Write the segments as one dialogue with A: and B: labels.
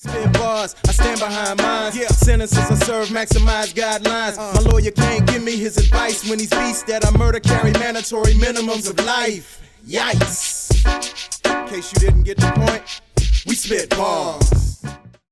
A: Spit bars, I stand behind mine. Yeah. Sentences I serve, maximize guidelines. My lawyer can't give me his advice when these beasts that I murder carry mandatory minimums of life. Yikes. In case you didn't get the point, we spit bars.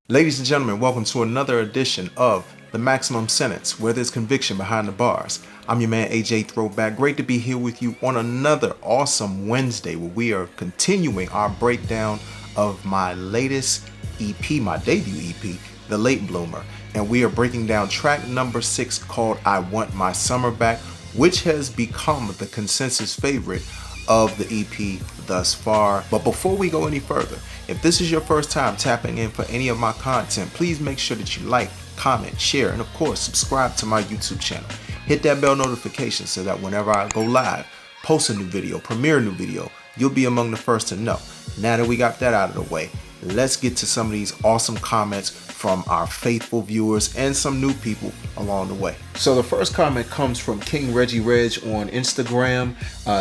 B: Ladies and gentlemen, welcome to another edition of The Maximum Sentence, where there's conviction behind the bars. I'm your man AJ Throwback. Great to be here with you on another awesome Wednesday where we are continuing our breakdown of my latest EP, my debut EP, The Late Bloomer. And we are breaking down track number 6 called I Want My Summer Back, which has become the consensus favorite of the EP thus far. But before we go any further, if this is your first time tapping in for any of my content, please make sure that you like, comment, share, and of course subscribe to my YouTube channel. Hit that bell notification so that whenever I go live, post a new video, premiere a new video, you'll be among the first to know. Now that we got that out of the way, let's get to some of these awesome comments from our faithful viewers and some new people along the way. So the first comment comes from King Reggie Reg on Instagram.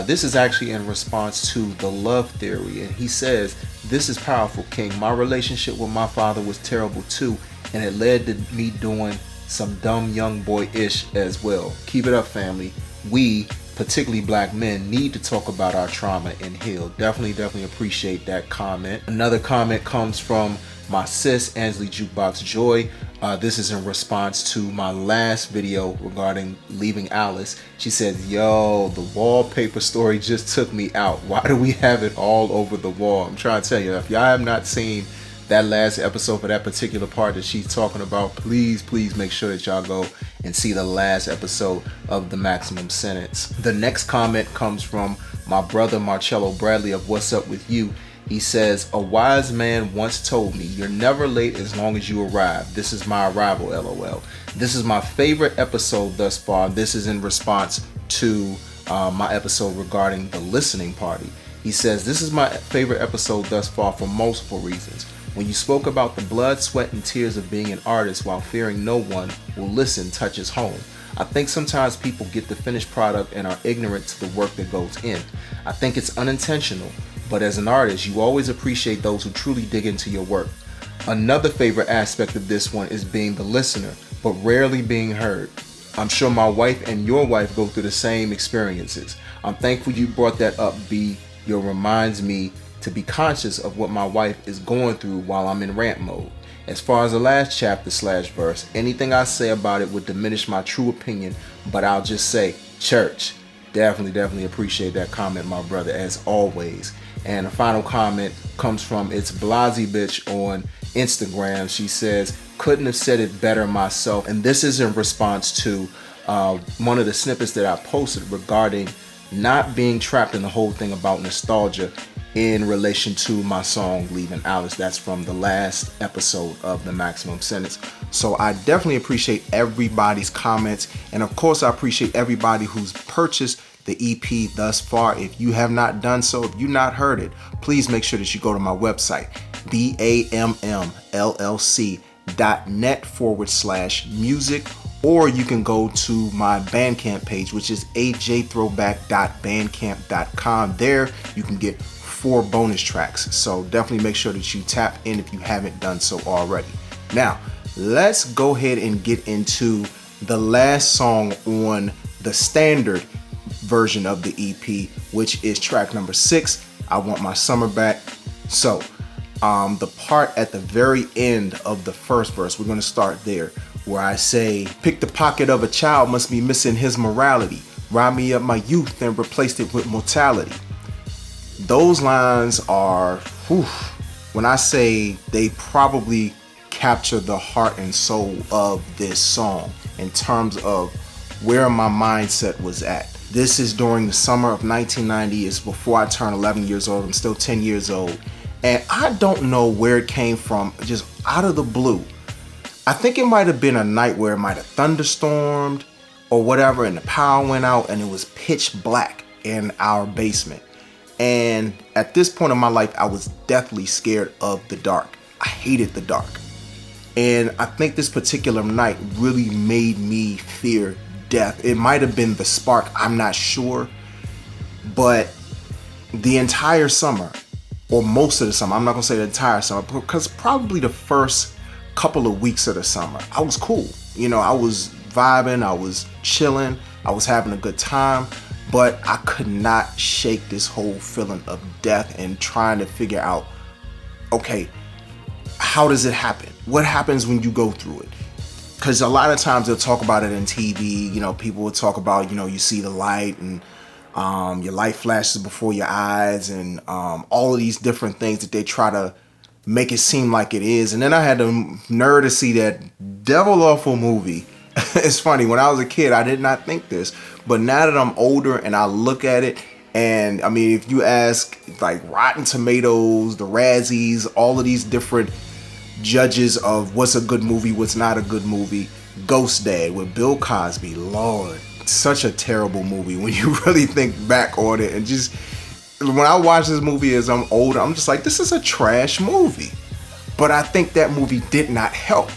B: This is actually in response to the love theory, and he says, "This is powerful, King. My relationship with my father was terrible too, and it led to me doing some dumb young boy-ish as well. Keep it up, family. We, particularly black men, need to talk about our trauma and heal." Definitely appreciate that comment. Another comment comes from my sis, Ansley Jukebox Joy. This is in response to my last video regarding leaving Alice. She said, "Yo, the wallpaper story just took me out. Why do we have it all over the wall?" I'm trying to tell you, if y'all have not seen that last episode for that particular part that she's talking about, please make sure that y'all go and see the last episode of The Maximum Sentence. The next comment comes from my brother Marcello Bradley of What's Up With You. He says, "A wise man once told me, you're never late as long as you arrive. This is my arrival, LOL. This is my favorite episode thus far." This is in response to my episode regarding the listening party. He says, "This is my favorite episode thus far for multiple reasons. When you spoke about the blood, sweat, and tears of being an artist while fearing no one will listen touches home. I think sometimes people get the finished product and are ignorant to the work that goes in. I think it's unintentional, but as an artist, you always appreciate those who truly dig into your work. Another favorite aspect of this one is being the listener, but rarely being heard. I'm sure my wife and your wife go through the same experiences. I'm thankful you brought that up, B. It reminds me to be conscious of what my wife is going through while I'm in rant mode. As far as the last chapter/verse, anything I say about it would diminish my true opinion, but I'll just say, church." Definitely appreciate that comment, my brother, as always. And a final comment comes from It's Blasey Bitch on Instagram. She says, "Couldn't have said it better myself." And this is in response to one of the snippets that I posted regarding not being trapped in the whole thing about nostalgia in relation to my song Leaving Alice. That's from the last episode of The Maximum Sentence. So I definitely appreciate everybody's comments, and of course I appreciate everybody who's purchased the EP thus far. If you have not done so, if you've not heard it, please make sure that you go to my website, BAMMLLC.net/music, or you can go to my Bandcamp page, which is ajthrowback.bandcamp.com. There you can get 4 bonus tracks. So definitely make sure that you tap in if you haven't done so already. Now, let's go ahead and get into the last song on the standard version of the EP, which is track number 6, I Want My Summer Back. So, the part at the very end of the first verse, we're going to start there, where I say, "Pick the pocket of a child, must be missing his morality. Rob me of my youth and replaced it with mortality." Those lines are, when I say they probably capture the heart and soul of this song in terms of where my mindset was at. This is during the summer of 1990. It's before I turned 11 years old. I'm still 10 years old. And I don't know where it came from, just out of the blue. I think it might have been a night where it might have thunderstormed or whatever, and the power went out and it was pitch black in our basement. And at this point in my life, I was deathly scared of the dark. I hated the dark. And I think this particular night really made me fear death. It might have been the spark, I'm not sure. But the entire summer, or most of the summer. I'm not gonna say the entire summer, because probably the first couple of weeks of the summer, I was cool. You know, I was vibing, I was chilling, I was having a good time, but I could not shake this whole feeling of death and trying to figure out, okay, how does it happen? What happens when you go through it? Because a lot of times they'll talk about it in TV. You know, people will talk about, you know, you see the light and your light flashes before your eyes, and all of these different things that they try to make it seem like it is. And then I had the nerve to see that devil awful movie. It's funny, when I was a kid, I did not think this, but now that I'm older and I look at it, and I mean, if you ask like Rotten Tomatoes, the Razzies, all of these different judges of what's a good movie, what's not a good movie, Ghost Dad with Bill Cosby, Lord, such a terrible movie when you really think back on it. And just when I watch this movie as I'm older, I'm just like, this is a trash movie. But I think that movie did not help,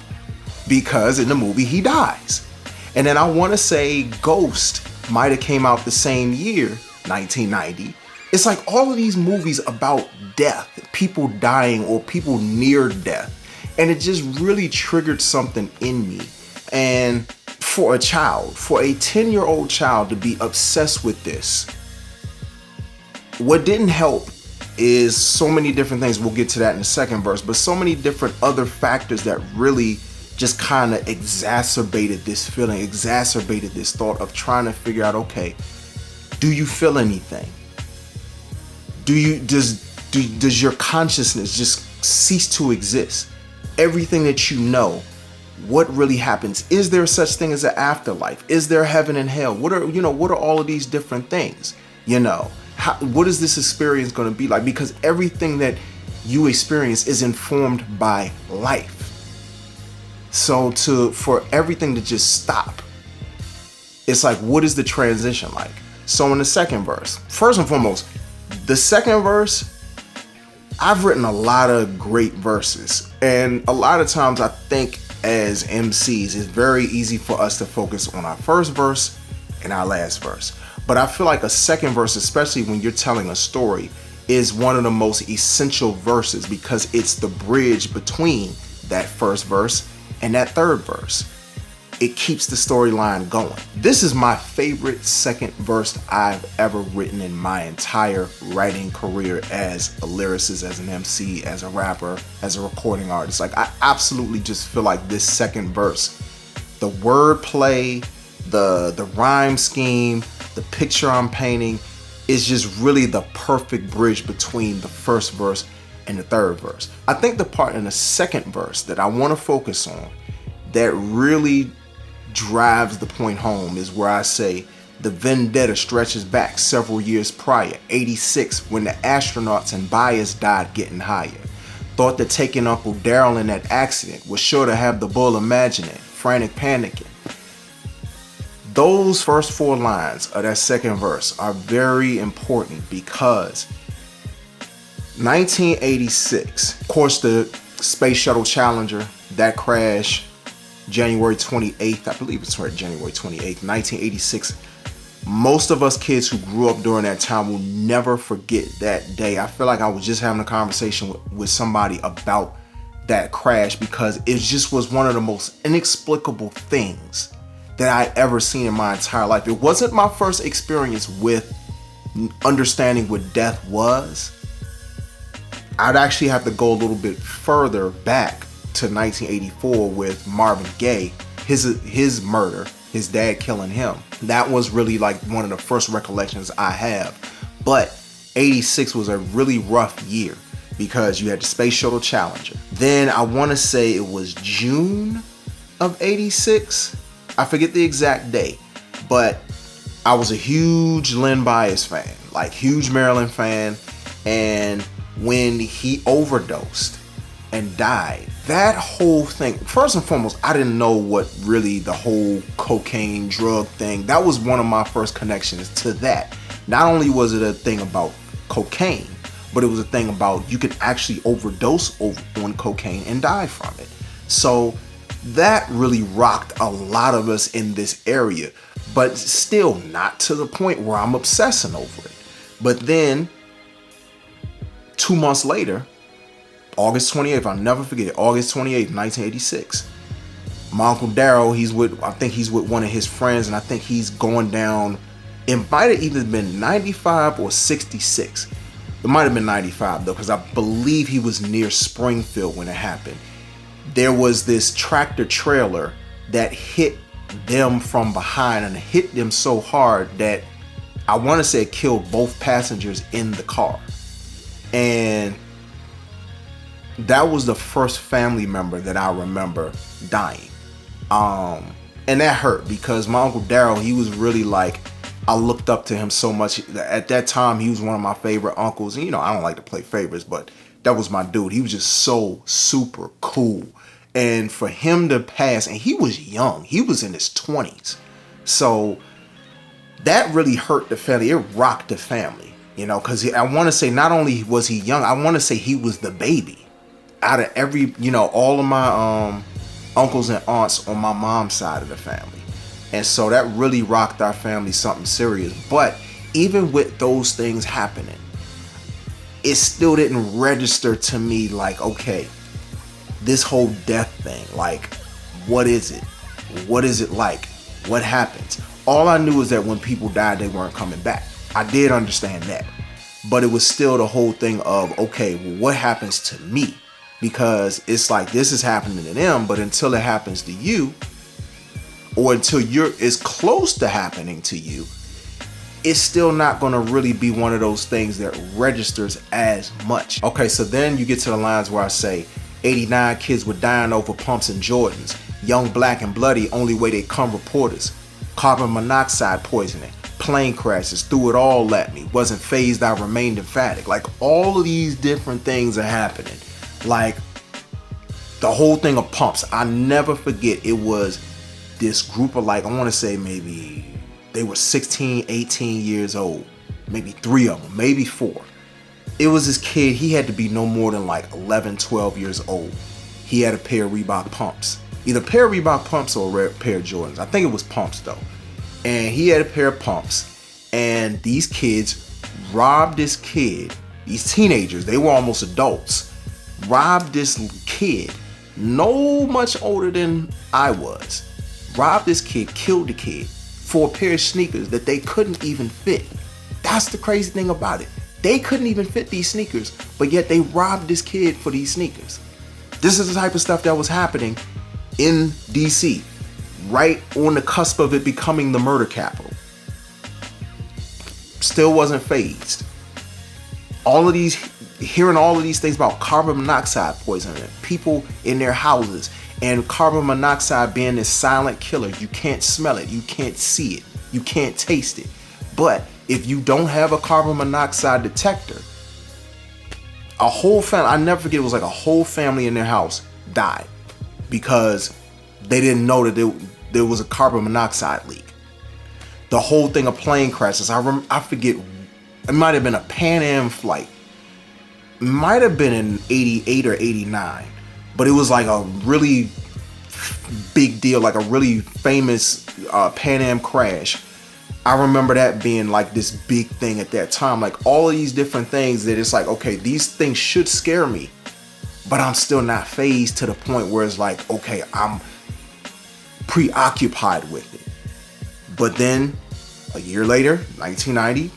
B: because in the movie he dies. And then I want to say Ghost might have came out the same year, 1990. It's like all of these movies about death, people dying or people near death. And it just really triggered something in me. And for a child, for a 10-year-old child to be obsessed with this, what didn't help is so many different things. We'll get to that in the second verse, but so many different other factors that really just kind of exacerbated this feeling, exacerbated this thought of trying to figure out, okay, do you feel anything? Does your consciousness just cease to exist? Everything that you know, what really happens? Is there such thing as an afterlife? Is there heaven and hell? What are all of these different things? You know, what is this experience going to be like? Because everything that you experience is informed by life. So for everything to just stop, it's like, what is the transition like? So in the second verse, first and foremost, the second verse, I've written a lot of great verses, and a lot of times I think as MCs, it's very easy for us to focus on our first verse and our last verse. But I feel like a second verse, especially when you're telling a story, is one of the most essential verses, because it's the bridge between that first verse and that third verse. It keeps the storyline going. This is my favorite second verse I've ever written in my entire writing career as a lyricist, as an MC, as a rapper, as a recording artist. Like, I absolutely just feel like this second verse, the wordplay, the rhyme scheme, the picture I'm painting, is just really the perfect bridge between the first verse and the third verse. I think the part in the second verse that I want to focus on that really drives the point home is where I say the vendetta stretches back several years prior, 86, when the astronauts and Bias died getting higher. Thought that taking Uncle Daryl in that accident was sure to have the bull imagining, frantic panicking. Those first four lines of that second verse are very important, because 1986, of course, the Space Shuttle Challenger, that crash, January 28th, I believe it's January 28th, 1986. Most of us kids who grew up during that time will never forget that day. I feel like I was just having a conversation with somebody about that crash, because it just was one of the most inexplicable things that I ever seen in my entire life. It wasn't my first experience with understanding what death was. I'd actually have to go a little bit further back to 1984 with Marvin Gaye, his murder, his dad killing him. That was really like one of the first recollections I have. But 86 was a really rough year, because you had the Space Shuttle Challenger. Then I want to say it was June of 86. I forget the exact date, but I was a huge Len Bias fan, like huge Maryland fan. And when he overdosed and died, that whole thing, first and foremost, I didn't know what really the whole cocaine drug thing, that was one of my first connections to that. Not only was it a thing about cocaine, but it was a thing about you could actually overdose on cocaine and die from it. So that really rocked a lot of us in this area, but still not to the point where I'm obsessing over it. But then 2 months later, August 28th, I'll never forget it, August 28th, 1986. My Uncle Daryl, I think he's with one of his friends, and I think he's going down, it might have either been 95 or 66. It might have been 95 though, because I believe he was near Springfield when it happened. There was this tractor trailer that hit them from behind, and it hit them so hard that I want to say it killed both passengers in the car. And that was the first family member that I remember dying. And that hurt because my Uncle Daryl, he was really like, I looked up to him so much. At that time, he was one of my favorite uncles. And, you know, I don't like to play favorites, but that was my dude. He was just so super cool. And for him to pass, and he was young. He was in his 20s. So that really hurt the family. It rocked the family, you know, because I want to say not only was he young, I want to say he was the baby. Out of every, you know, all of my uncles and aunts on my mom's side of the family. And so that really rocked our family something serious. But even with those things happening, it still didn't register to me like, okay, this whole death thing, like, what is it? What is it like? What happens? All I knew is that when people died, they weren't coming back. I did understand that. But it was still the whole thing of, okay, well, what happens to me? Because it's like this is happening to them, but until it happens to you, or until you're as close to happening to you, it's still not going to really be one of those things that registers as much. Okay, so then you get to the lines where I say 89 kids were dying over pumps and Jordans. Young, black, and bloody, only way they come reporters. Carbon monoxide poisoning. Plane crashes, threw it all at me. Wasn't phased, I remained emphatic. Like, all of these different things are happening. Like, the whole thing of pumps, I never forget, it was this group of, like, I want to say maybe they were 16, 18 years old. Maybe 3 of them, maybe 4. It was this kid, he had to be no more than like 11, 12 years old. He had a pair of Reebok pumps. Either a pair of Reebok pumps or a pair of Jordans. I think it was pumps though. And he had a pair of pumps. And these kids robbed this kid, these teenagers, they were almost adults, robbed this kid, no much older than I was. Robbed this kid, killed the kid for a pair of sneakers that they couldn't even fit. That's the crazy thing about it. They couldn't even fit these sneakers, but yet they robbed this kid for these sneakers. This is the type of stuff that was happening in DC, right on the cusp of it becoming the murder capital. Still wasn't phased. Hearing all of these things about carbon monoxide poisoning, people in their houses, and carbon monoxide being this silent killer. You can't smell it, you can't see it, you can't taste it. But if you don't have a carbon monoxide detector, a whole family, I never forget, it was like a whole family in their house died because they didn't know that there was a carbon monoxide leak. The whole thing of plane crashes, I forget, it might have been a Pan Am flight. It might have been in 88 or 89, but it was like a really big deal, like a really famous Pan Am crash. I remember that being like this big thing at that time, like all of these different things that it's like, okay, these things should scare me, but I'm still not phased to the point where it's like, okay, I'm preoccupied with it. But then a year later, 1990,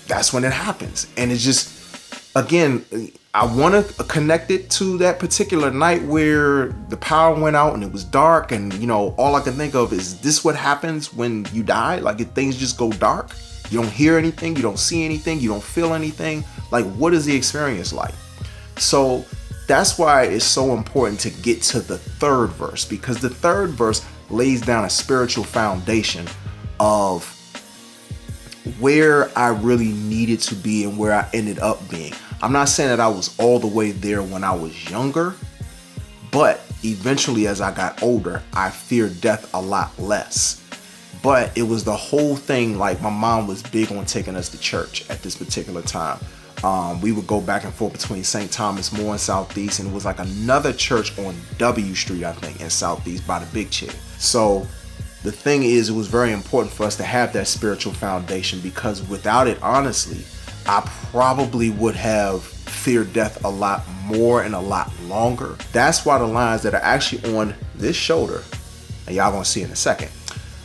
B: that's when it happens. And it's just, again, I want to connect it to that particular night where the power went out and it was dark, and you know, all I can think of is this what happens when you die? Like, if things just go dark, you don't hear anything, you don't see anything, you don't feel anything. Like, what is the experience like? So that's why it's so important to get to the third verse, because the third verse lays down a spiritual foundation of where I really needed to be and where I ended up being. I'm not saying that I was all the way there when I was younger, but eventually as I got older, I feared death a lot less. But it was the whole thing, like my mom was big on taking us to church at this particular time. We would go back and forth between St. Thomas More and Southeast, and it was like another church on W Street, I think, in Southeast by the Big Chair. So the thing is, it was very important for us to have that spiritual foundation, because without it, honestly, I probably would have fear death a lot more and a lot longer. That's why the lines that are actually on this shoulder, and y'all gonna see in a second,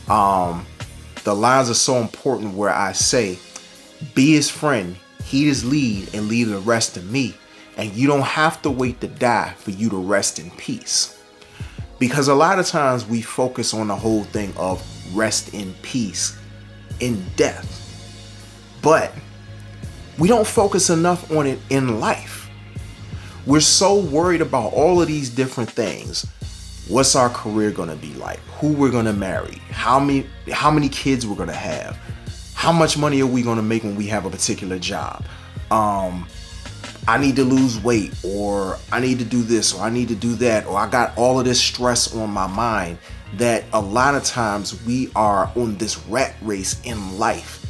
B: the lines are so important where I say, be his friend, heed his lead, and leave the rest to me. And you don't have to wait to die for you to rest in peace. Because a lot of times we focus on the whole thing of rest in peace in death. But we don't focus enough on it in life. We're so worried about all of these different things. What's our career gonna be like? Who we're gonna marry? How many kids we're gonna have? How much money are we gonna make when we have a particular job? I need to lose weight, or I need to do this, or I need to do that, or I got all of this stress on my mind, that a lot of times we are on this rat race in life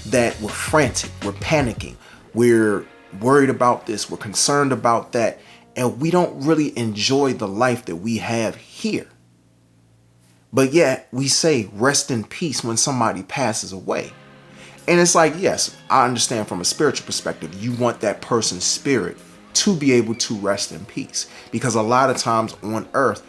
B: that we're frantic, we're panicking, we're worried about this, we're concerned about that, and we don't really enjoy the life that we have here. But yet we say rest in peace when somebody passes away. And it's like, yes, I understand from a spiritual perspective, you want that person's spirit to be able to rest in peace. Because a lot of times on earth,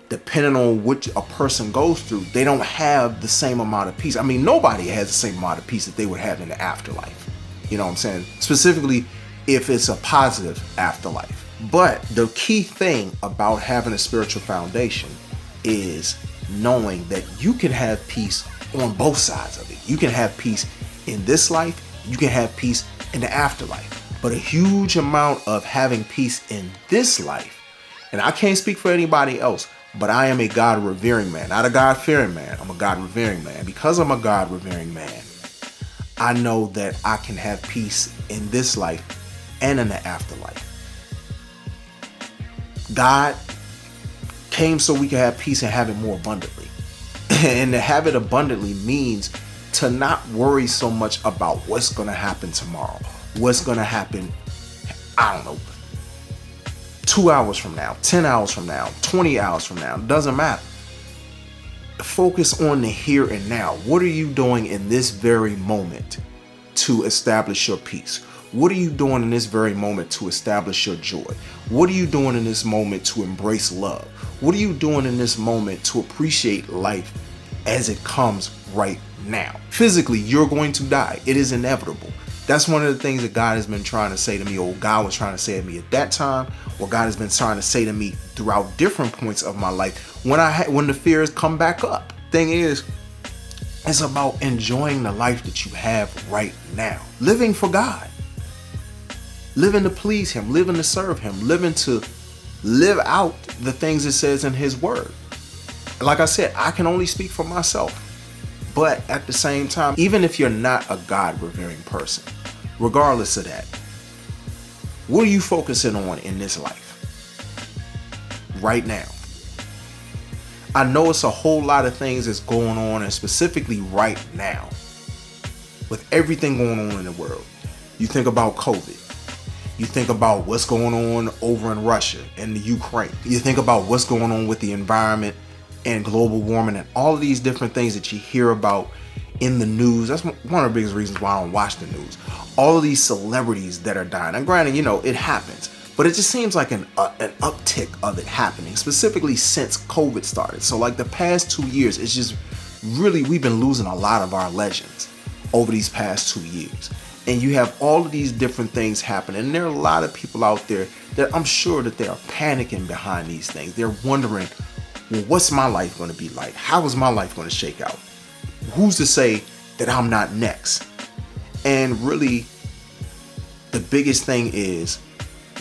B: depending on what a person goes through, they don't have the same amount of peace. I mean, nobody has the same amount of peace that they would have in the afterlife. You know what I'm saying? Specifically, if it's a positive afterlife. But the key thing about having a spiritual foundation is knowing that you can have peace on both sides of it. You can have peace in this life, you can have peace in the afterlife. But a huge amount of having peace in this life, and I can't speak for anybody else, but I am a God-revering man, not a God-fearing man. I'm a God-revering man. Because I'm a God-revering man, I know that I can have peace in this life and in the afterlife. God came so we can have peace and have it more abundantly. And to have it abundantly means to not worry so much about what's going to happen tomorrow, what's going to happen, I don't know, 2 hours from now, 10 hours from now, 20 hours from now, doesn't matter. Focus on the here and now. What are you doing in this very moment to establish your peace? What are you doing in this very moment to establish your joy? What are you doing in this moment to embrace love? What are you doing in this moment to appreciate life as it comes right now? Physically, you're going to die. It is inevitable. That's one of the things that God has been trying to say to me, or God was trying to say to me at that time, or God has been trying to say to me throughout different points of my life when the fears come back up. Thing is, it's about enjoying the life that you have right now. Living for God. Living to please Him, living to serve Him, living to live out the things it says in His Word. Like I said, I can only speak for myself. But at the same time, even if you're not a God-revering person, regardless of that, what are you focusing on in this life right now? I know it's a whole lot of things that's going on, and specifically right now, with everything going on in the world. You think about COVID. You think about what's going on over in Russia and the Ukraine. You think about what's going on with the environment and global warming and all of these different things that you hear about in the news. That's one of the biggest reasons why I don't watch the news. All of these celebrities that are dying. And granted, it happens. But it just seems like an uptick of it happening, specifically since COVID started. So like the past 2 years, it's just really, we've been losing a lot of our legends over these past 2 years. And you have all of these different things happening. And there are a lot of people out there that I'm sure that they are panicking behind these things. They're wondering, well, what's my life going to be like? How is my life going to shake out? Who's to say that I'm not next? And really, the biggest thing is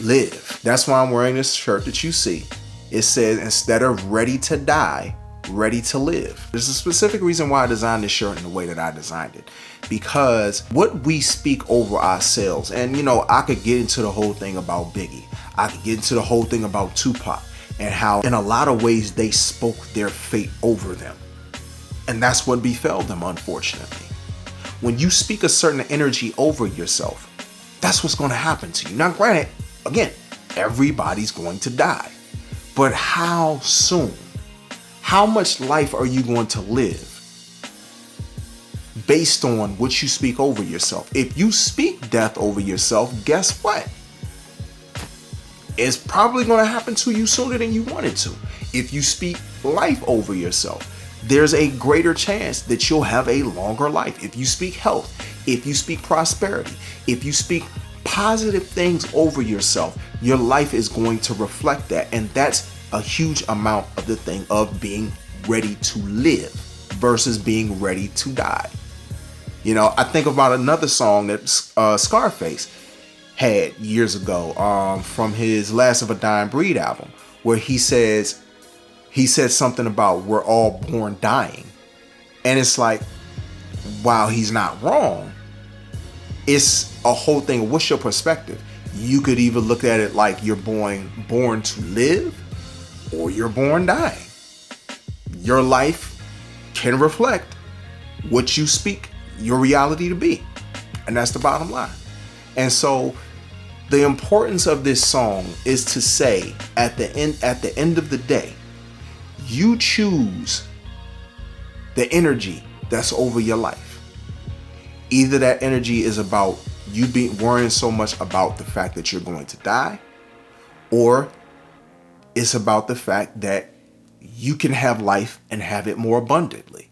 B: live. That's why I'm wearing this shirt that you see. It says, instead of ready to die, ready to live. There's a specific reason why I designed this shirt in the way that I designed it. Because what we speak over ourselves, and I could get into the whole thing about Biggie. I could get into the whole thing about Tupac and how in a lot of ways they spoke their fate over them. And that's what befell them, unfortunately. When you speak a certain energy over yourself, that's what's going to happen to you. Now, granted, again, everybody's going to die. But how soon? How much life are you going to live based on what you speak over yourself? If you speak death over yourself, guess what? it's probably going to happen to you sooner than you want it to. If you speak life over yourself, there's a greater chance that you'll have a longer life. If you speak health, if you speak prosperity, if you speak positive things over yourself, your life is going to reflect that. And that's a huge amount of the thing of being ready to live versus being ready to die. You know, I think about another song that Scarface had years ago from his Last of a Dying Breed album, where he said something about we're all born dying. And it's like, while he's not wrong, it's a whole thing. What's your perspective? You could either look at it like you're born to live, or you're born dying. Your life can reflect what you speak your reality to be. And that's the bottom line. And so the importance of this song is to say at the end of the day, you choose the energy that's over your life. Either that energy is about you worrying so much about the fact that you're going to die, or it's about the fact that you can have life and have it more abundantly.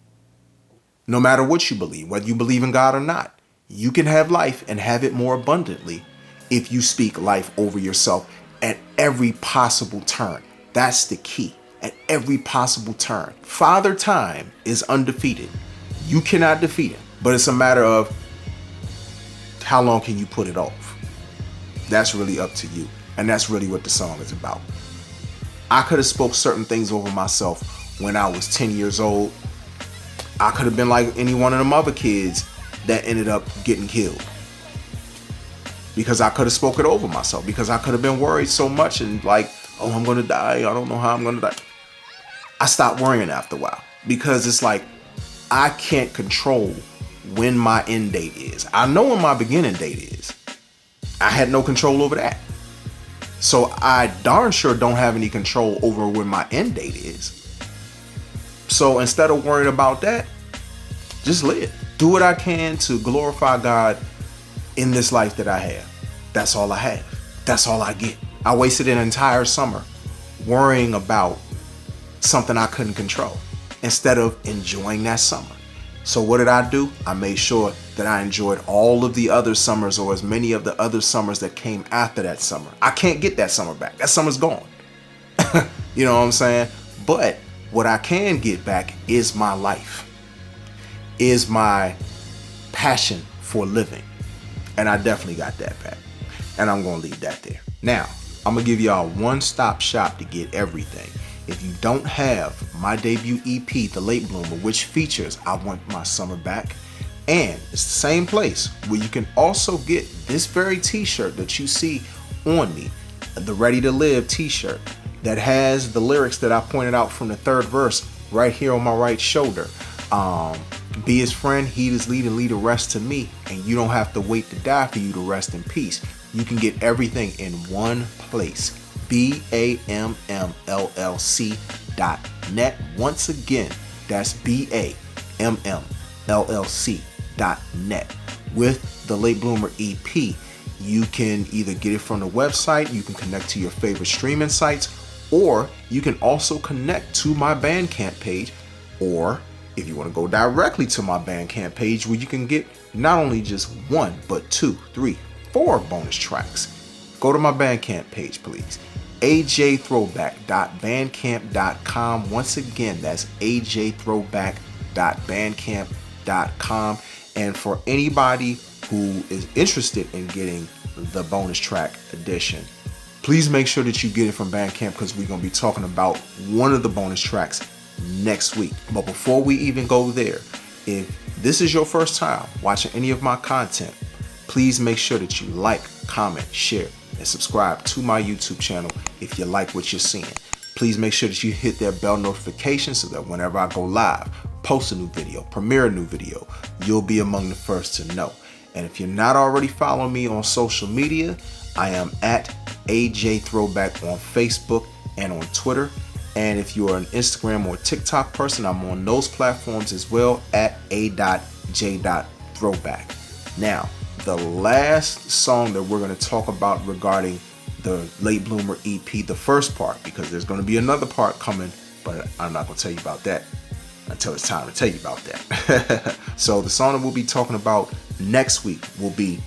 B: No matter what you believe, whether you believe in God or not, you can have life and have it more abundantly if you speak life over yourself at every possible turn. That's the key. At every possible turn. Father Time is undefeated. You cannot defeat him, but it's a matter of how long can you put it off. That's really up to you. And that's really what the song is about. I could have spoke certain things over myself when I was 10 years old. I could have been like any one of them other kids that ended up getting killed. Because I could have spoke it over myself. Because I could have been worried so much and like, oh, I'm going to die. I don't know how I'm going to die. I stopped worrying after a while. Because it's like, I can't control when my end date is. I know when my beginning date is. I had no control over that. So I darn sure don't have any control over when my end date is. So instead of worrying about that, just live. Do what I can to glorify God in this life that I have. That's all I have. That's all I get. I wasted an entire summer worrying about something I couldn't control instead of enjoying that summer. So what did I do? I made sure that I enjoyed all of the other summers, or as many of the other summers that came after that summer. I can't get that summer back. That summer's gone. You know what I'm saying? But what I can get back is my life, is my passion for living. And I definitely got that back. And I'm going to leave that there. Now, I'm going to give y'all one-stop shop to get everything. If you don't have my debut EP, The Late Bloomer, which features I Want My Summer Back, and it's the same place where you can also get this very t-shirt that you see on me, the Ready to Live t-shirt that has the lyrics that I pointed out from the third verse right here on my right shoulder. Be his friend, heed his lead, and lead the rest to me. And you don't have to wait to die for you to rest in peace. You can get everything in one place. BAMMLLC.net. Once again, that's BAMMLLC.net. With the Late Bloomer EP, you can either get it from the website, you can connect to your favorite streaming sites, or you can also connect to my Bandcamp page, or if you want to go directly to my Bandcamp page where you can get not only just one, but 2, 3, 4 bonus tracks. Go to my Bandcamp page, please. ajthrowback.bandcamp.com. Once again, that's ajthrowback.bandcamp.com. And for anybody who is interested in getting the bonus track edition, please make sure that you get it from Bandcamp, because we're going to be talking about one of the bonus tracks next week. But before we even go there, if this is your first time watching any of my content, please make sure that you like, comment, share, and subscribe to my YouTube channel if you like what you're seeing. Please make sure that you hit that bell notification so that whenever I go live, post a new video, premiere a new video, you'll be among the first to know. And if you're not already following me on social media, I am at AJ Throwback on Facebook and on Twitter. And if you are an Instagram or TikTok person, I'm on those platforms as well at a.j.throwback. Now, the last song that we're going to talk about regarding the Late Bloomer EP, the first part, because there's going to be another part coming, but I'm not going to tell you about that until it's time to tell you about that. So the song that we'll be talking about next week will be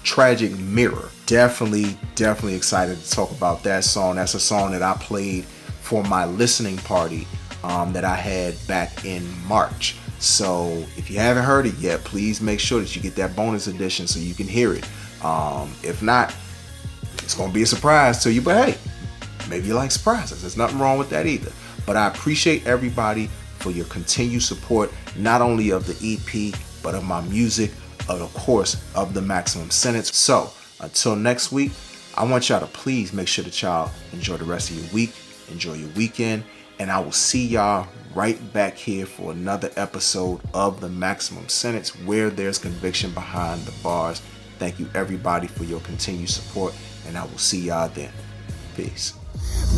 B: Tragic Mirror. Definitely excited to talk about that song. That's a song that I played for my listening party that I had back in March. So if you haven't heard it yet, please make sure that you get that bonus edition so you can hear it. If not, it's going to be a surprise to you, but hey, maybe you like surprises. There's nothing wrong with that either. But I appreciate everybody for your continued support, not only of the EP, but of my music, of course, of the Maximum Sentence. So until next week, I want y'all to please make sure that y'all enjoy the rest of your week, enjoy your weekend, and I will see y'all right back here for another episode of the Maximum Sentence, where there's conviction behind the bars. Thank you everybody for your continued support, and I will see y'all then. Peace.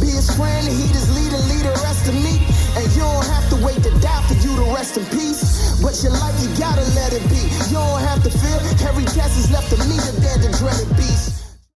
C: Be his friend and he just lead the rest of me. And you don't have to wait to die for you to rest in peace. But your life, you gotta let it be. You don't have to fear, every chance is left to me, the dead, the dreaded beast.